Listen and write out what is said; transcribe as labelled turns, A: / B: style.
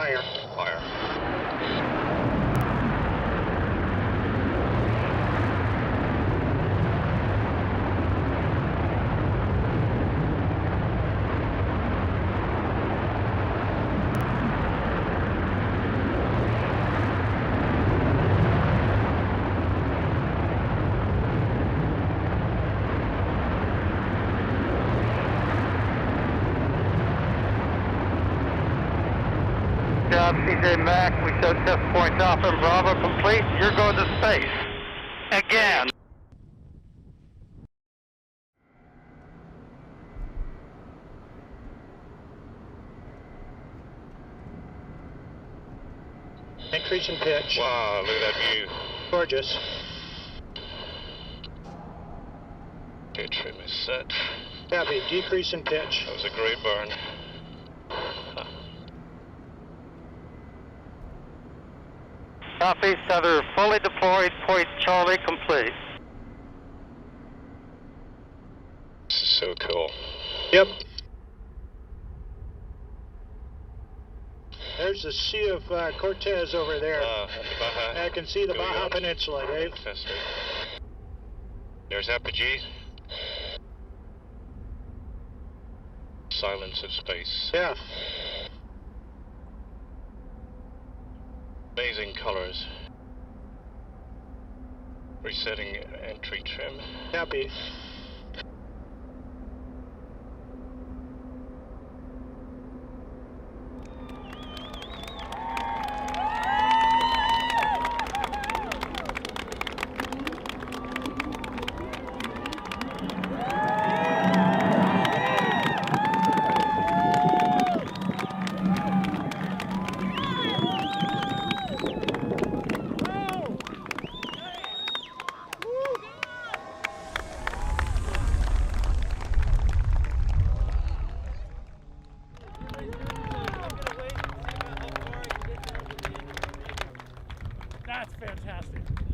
A: Fire.
B: Fire.
C: CJ Mac, we showed test points Alpha and Bravo complete. You're going to space. Again.
A: Increase in pitch.
B: Wow, look at that view.
A: Gorgeous.
B: Okay, trim is set.
A: Copy. Decrease in pitch.
B: That was a great burn.
C: Southeast Center fully deployed. Point Charlie complete.
B: This is so cool.
A: Yep. There's the Sea of Cortez over there.
B: And the Baja.
A: I can see the
B: Go
A: Baja
B: yacht.
A: Peninsula, Dave.
B: Fantastic. There's Apogee. Silence of space.
A: Yeah.
B: Amazing colors. Resetting entry trim.
A: Copy.
D: That's fantastic.